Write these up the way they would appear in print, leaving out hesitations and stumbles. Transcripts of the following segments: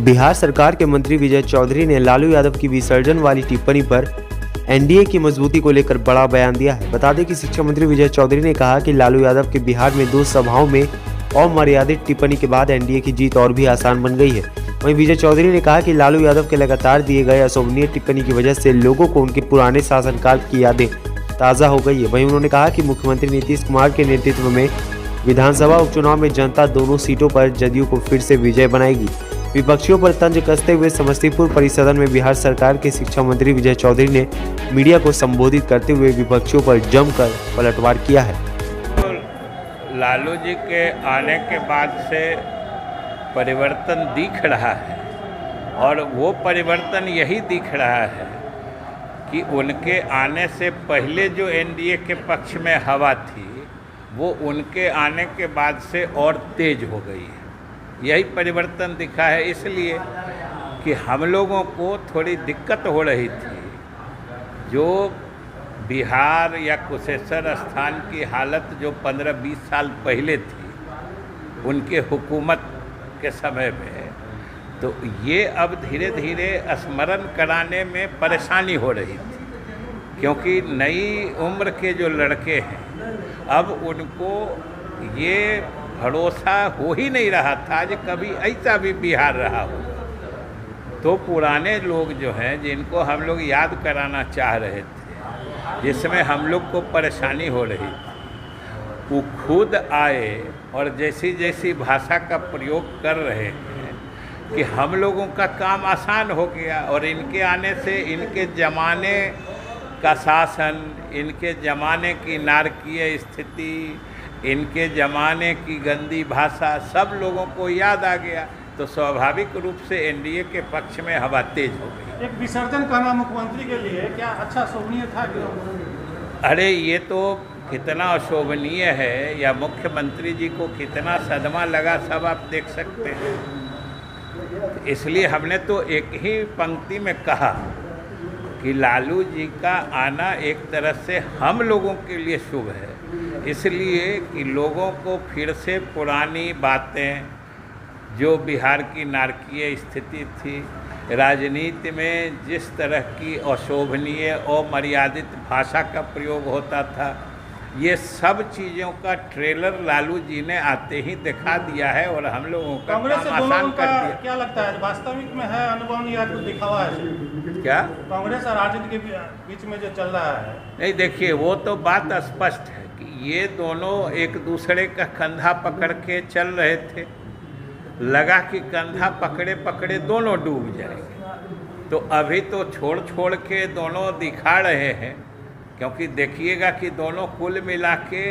बिहार सरकार के मंत्री विजय चौधरी ने लालू यादव की विसर्जन वाली टिप्पणी पर एनडीए की मजबूती को लेकर बड़ा बयान दिया है। बता दें कि शिक्षा मंत्री विजय चौधरी ने कहा कि लालू यादव के बिहार में 2 सभाओं में अमर्यादित टिप्पणी के बाद एनडीए की जीत और भी आसान बन गई है। वहीं विजय चौधरी ने कहा कि लालू यादव के लगातार दिए गए अशोभनीय टिप्पणी की वजह से लोगों को उनके पुराने शासनकाल की यादें ताज़ा हो गई है। वहीं उन्होंने कहा कि मुख्यमंत्री नीतीश कुमार के नेतृत्व में विधानसभा उपचुनाव में जनता दोनों सीटों पर जदयू को फिर से विजय बनाएगी। विपक्षियों पर तंज कसते हुए समस्तीपुर परिसदन में बिहार सरकार के शिक्षा मंत्री विजय चौधरी ने मीडिया को संबोधित करते हुए विपक्षियों पर जमकर पलटवार किया है। लालू जी के आने के बाद से परिवर्तन दिख रहा है और वो परिवर्तन यही दिख रहा है कि उनके आने से पहले जो एनडीए के पक्ष में हवा थी वो उनके आने के बाद से और तेज हो गई है। यही परिवर्तन दिखा है, इसलिए कि हम लोगों को थोड़ी दिक्कत हो रही थी। जो बिहार या कुशेश्वर स्थान की हालत जो 15-20 साल पहले थी उनके हुकूमत के समय में, तो ये अब धीरे धीरे स्मरण कराने में परेशानी हो रही थी, क्योंकि नई उम्र के जो लड़के हैं अब उनको ये भरोसा हो ही नहीं रहा था आज कभी ऐसा भी बिहार रहा हो। तो पुराने लोग जो हैं जिनको हम लोग याद कराना चाह रहे थे, जिसमें हम लोग को परेशानी हो रही थी, वो खुद आए और जैसी जैसी भाषा का प्रयोग कर रहे हैं कि हम लोगों का काम आसान हो गया। और इनके आने से इनके ज़माने का शासन, इनके ज़माने की नारकीय स्थिति, इनके ज़माने की गंदी भाषा सब लोगों को याद आ गया। तो स्वाभाविक रूप से एनडीए के पक्ष में हवा तेज हो गई। एक विसर्जन करना मुख्यमंत्री के लिए क्या अच्छा शोभनीय था? अरे ये तो कितना अशोभनीय है, या मुख्यमंत्री जी को कितना सदमा लगा सब आप देख सकते हैं। इसलिए हमने तो एक ही पंक्ति में कहा कि लालू जी का आना एक तरह से हम लोगों के लिए शुभ है, इसलिए कि लोगों को फिर से पुरानी बातें, जो बिहार की नारकीय स्थिति थी, राजनीति में जिस तरह की अशोभनीय और मर्यादित भाषा का प्रयोग होता था, ये सब चीज़ों का ट्रेलर लालू जी ने आते ही दिखा दिया है और हम लोगों का काम आसान कर दिया। क्या लगता है वास्तविक में है अनुभव या कुछ दिखावा है? क्या कांग्रेस और राजनीति के बीच में जो चल रहा है? नहीं, देखिए वो तो बात स्पष्ट है कि ये दोनों एक दूसरे का कंधा पकड़ के चल रहे थे। लगा कि कंधा पकड़े पकड़े दोनों डूब जाएंगे, तो अभी तो छोड़ छोड़ के दोनों दिखा रहे हैं, क्योंकि देखिएगा कि दोनों कुल मिला के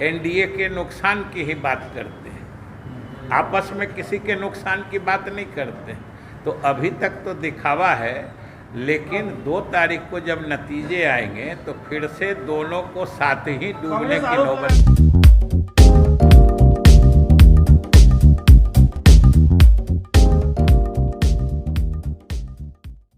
एनडीए के नुकसान की ही बात करते हैं, आपस में किसी के नुकसान की बात नहीं करते। तो अभी तक तो दिखावा है, लेकिन 2 तारीख को जब नतीजे आएंगे तो फिर से दोनों को साथ ही डूबने की नौबत।